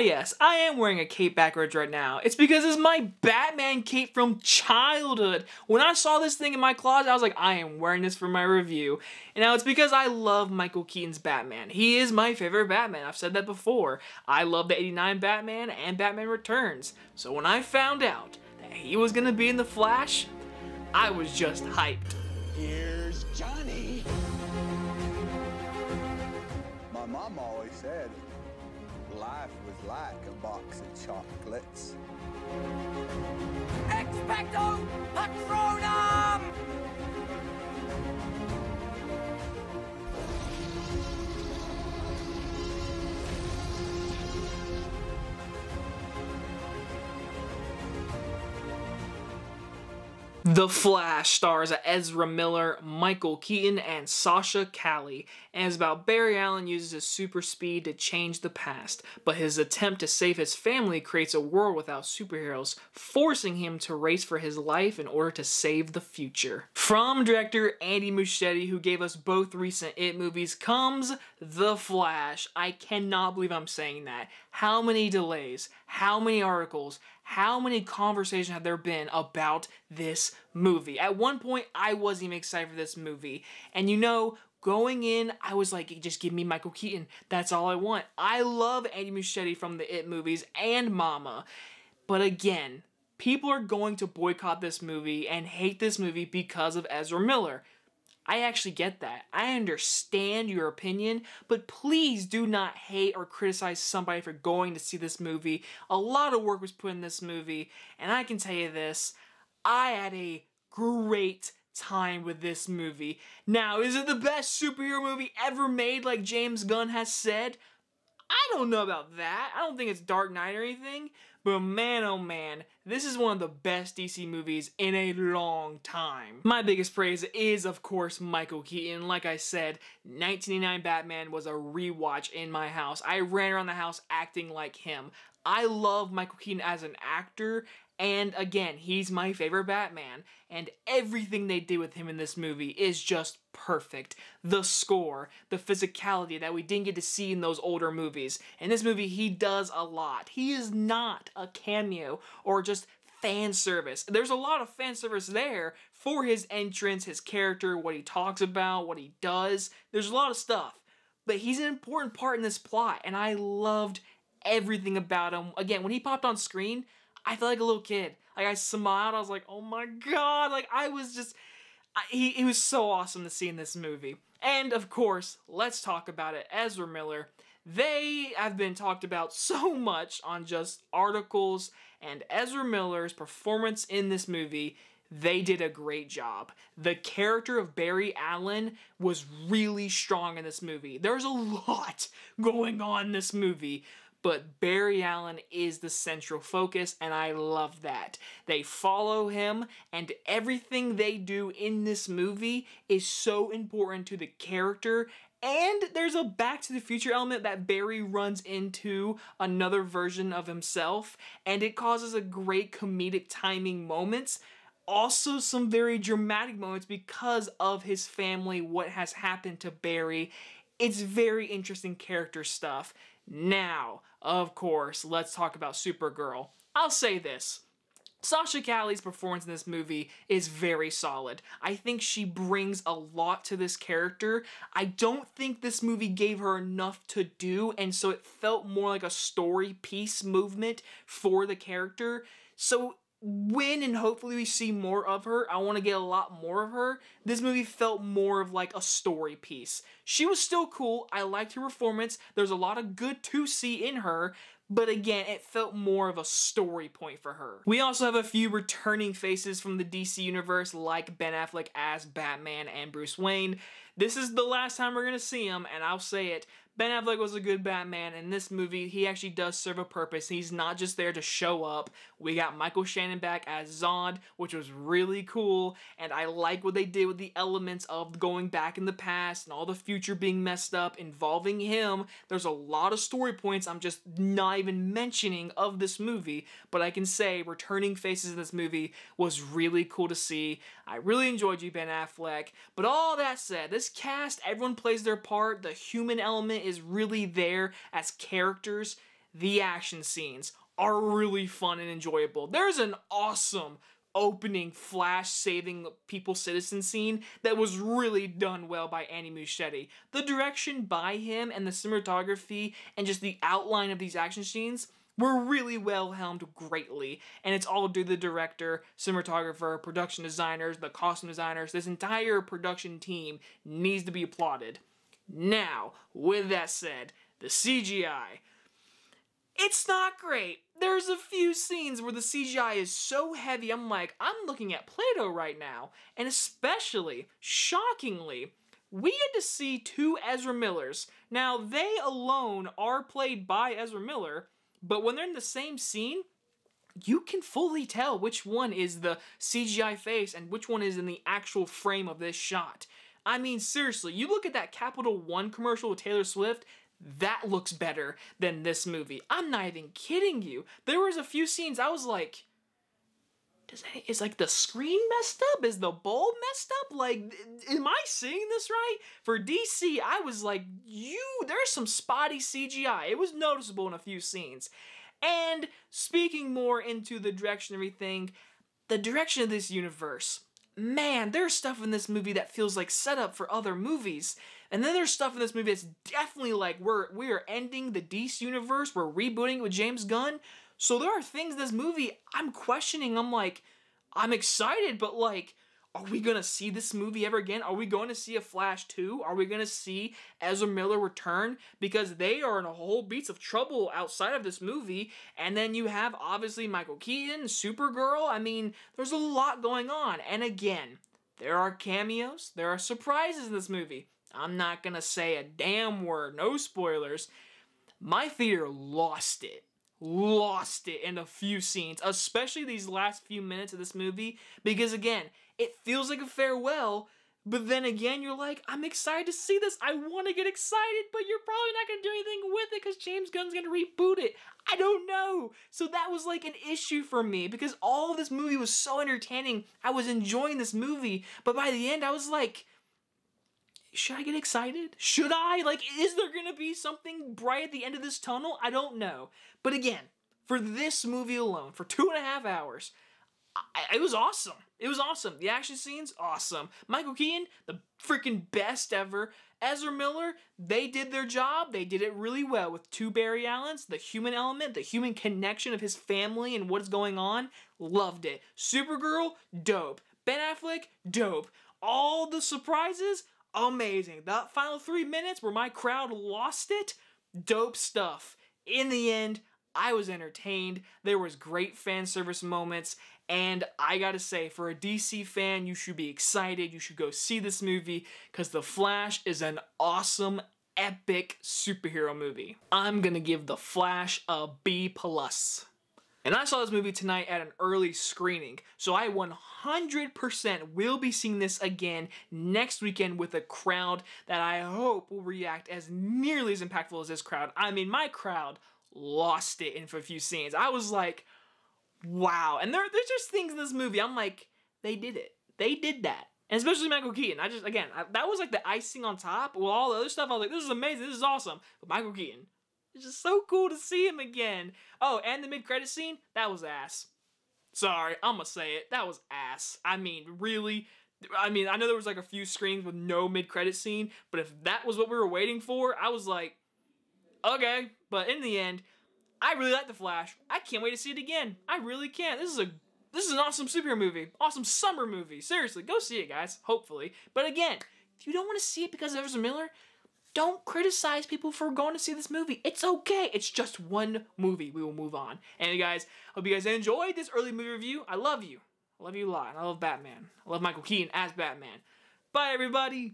yes, I am wearing a cape backwards right now. It's because it's my Batman cape from childhood. When I saw this thing in my closet, I was like, I am wearing this for my review. And now it's because I love Michael Keaton's Batman. He is my favorite Batman. I've said that before. I love the '89 Batman and Batman Returns. So when I found out that he was gonna be in The Flash, I was just hyped. Here's Johnny. My mom always said life was like a box of chocolates. Expecto Patronum! The Flash stars Ezra Miller, Michael Keaton, and Sasha Calle, and is about Barry Allen uses his super speed to change the past, but his attempt to save his family creates a world without superheroes, forcing him to race for his life in order to save the future. From director Andy Muschietti, who gave us both recent It movies, comes The Flash. I cannot believe I'm saying that. How many delays? How many articles? How many conversations have there been about this movie? At one point, I wasn't even excited for this movie. And you know, going in, I was like, just give me Michael Keaton. That's all I want. I love Andy Muschietti from the It movies and Mama. But again, people are going to boycott this movie and hate this movie because of Ezra Miller. I actually get that. I understand your opinion, but please do not hate or criticize somebody for going to see this movie. A lot of work was put in this movie, and I can tell you this, I had a great time with this movie. Now, is it the best superhero movie ever made like James Gunn has said? I don't know about that. I don't think it's Dark Knight or anything, but man oh man, this is one of the best DC movies in a long time. My biggest praise is, of course, Michael Keaton. Like I said, 1989 Batman was a rewatch in my house. I ran around the house acting like him. I love Michael Keaton as an actor, and again, he's my favorite Batman, and everything they did with him in this movie is just perfect. The score, the physicality that we didn't get to see in those older movies. In this movie, he does a lot. He is not a cameo or just fan service. There's a lot of fan service there for his entrance, his character, what he talks about, what he does. There's a lot of stuff. But he's an important part in this plot, and I loved everything about him. Again, when he popped on screen, I felt like a little kid. Like, I smiled. I was like, oh my god. Like, I was just... He was so awesome to see in this movie. And, of course, let's talk about it. Ezra Miller. They have been talked about so much on just articles, and Ezra Miller's performance in this movie, they did a great job. The character of Barry Allen was really strong in this movie. There's a lot going on in this movie, but Barry Allen is the central focus, and I love that. They follow him, and everything they do in this movie is so important to the character. And there's a Back to the Future element that Barry runs into another version of himself, and it causes a great comedic timing moments. Also some very dramatic moments because of his family, what has happened to Barry. It's very interesting character stuff. Now, of course, let's talk about Supergirl. I'll say this. Sasha Calle's performance in this movie is very solid. I think she brings a lot to this character. I don't think this movie gave her enough to do, and so it felt more like a story piece movement for the character. So when and hopefully we see more of her, I want to get a lot more of her. This movie felt more of like a story piece. She was still cool. I liked her performance. There's a lot of good to see in her, but again, it felt more of a story point for her. We also have a few returning faces from the DC universe, like Ben Affleck as Batman and Bruce Wayne. This is the last time we're going to see him, and I'll say it. Ben Affleck was a good Batman. In this movie, he actually does serve a purpose. He's not just there to show up. We got Michael Shannon back as Zod, which was really cool, and I like what they did with the elements of going back in the past and all the future being messed up involving him. There's a lot of story points I'm just not even mentioning of this movie, but I can say returning faces in this movie was really cool to see. I really enjoyed you, Ben Affleck. But all that said, this cast, everyone plays their part. The human element is really there as characters. the action scenes are really fun and enjoyable. There's an awesome opening Flash saving people citizen scene that was really done well by Andy Muschietti. The direction by him and the cinematography and just the outline of these action scenes were really well helmed greatly, and it's all due to the director, cinematographer, production designers, the costume designers. This entire production team needs to be applauded. Now, with that said, the CGI. It's not great. There's a few scenes where the CGI is so heavy, I'm like, I'm looking at Play-Doh right now. And especially, shockingly, we had to see two Ezra Millers. Now, they alone are played by Ezra Miller, but when they're in the same scene, you can fully tell which one is the CGI face and which one is in the actual frame of this shot. I mean, seriously, you look at that Capital One commercial with Taylor Swift, that looks better than this movie. I'm not even kidding you. There was a few scenes I was like, is like the screen messed up? Is the bulb messed up? Like, am I seeing this right? For DC, I was like, there's some spotty CGI. It was noticeable in a few scenes. And speaking more into the direction and everything, the direction of this universe. Man, there's stuff in this movie that feels like setup for other movies. And then there's stuff in this movie that's definitely like we are ending the DC universe, we're rebooting it with James Gunn. So there are things in this movie I'm questioning. I'm like, I'm excited, but like, are we gonna see this movie ever again? Are we going to see a Flash 2? Are we gonna see Ezra Miller return? Because they are in a whole beats of trouble outside of this movie. And then you have obviously Michael Keaton, Supergirl. I mean, there's a lot going on. And again, there are cameos, there are surprises in this movie. I'm not gonna say a damn word, no spoilers. My theater lost it in a few scenes, especially these last few minutes of this movie, because again, it feels like a farewell, but then again, you're like, I'm excited to see this, I want to get excited, but you're probably not going to do anything with it because James Gunn's going to reboot it. I don't know. So that was like an issue for me, because all of this movie was so entertaining, I was enjoying this movie, but by the end, I was like, should I get excited? Should I? Like, is there gonna be something bright at the end of this tunnel? I don't know. But again, for this movie alone, for 2.5 hours, it was awesome. It was awesome. The action scenes, awesome. Michael Keaton, the freaking best ever. Ezra Miller, they did their job. They did it really well with two Barry Allens, the human element, the human connection of his family and what is going on. Loved it. Supergirl, dope. Ben Affleck, dope. All the surprises, amazing. The final 3 minutes where my crowd lost it, dope stuff. In the end, I was entertained. There was great fan service moments, and I gotta say, for a DC fan, you should be excited. You should go see this movie, because The Flash is an awesome, epic superhero movie. I'm gonna give The Flash a B+. And I saw this movie tonight at an early screening, so I 100% will be seeing this again next weekend with a crowd that I hope will react as nearly as impactful as this crowd. I mean, my crowd lost it in a few scenes. I was like, wow. And there's just things in this movie, I'm like, they did it. They did that. And especially Michael Keaton. That was like the icing on top. With all the other stuff, I was like, this is amazing, this is awesome. But Michael Keaton, it's just so cool to see him again. Oh, and the mid-credit scene, that was ass. Sorry, I'm gonna say it. That was ass. I mean, really? I mean, I know there was like a few screens with no mid-credit scene, but if that was what we were waiting for, I was like, okay. But in the end, I really like The Flash. I can't wait to see it again. I really can't. This is an awesome superhero movie. Awesome summer movie. Seriously, go see it, guys. Hopefully. But again, if you don't want to see it because of Ezra Miller, don't criticize people for going to see this movie. It's okay. It's just one movie. We will move on. And guys, hope you guys enjoyed this early movie review. I love you. I love you a lot. I love Batman. I love Michael Keaton as Batman. Bye, everybody.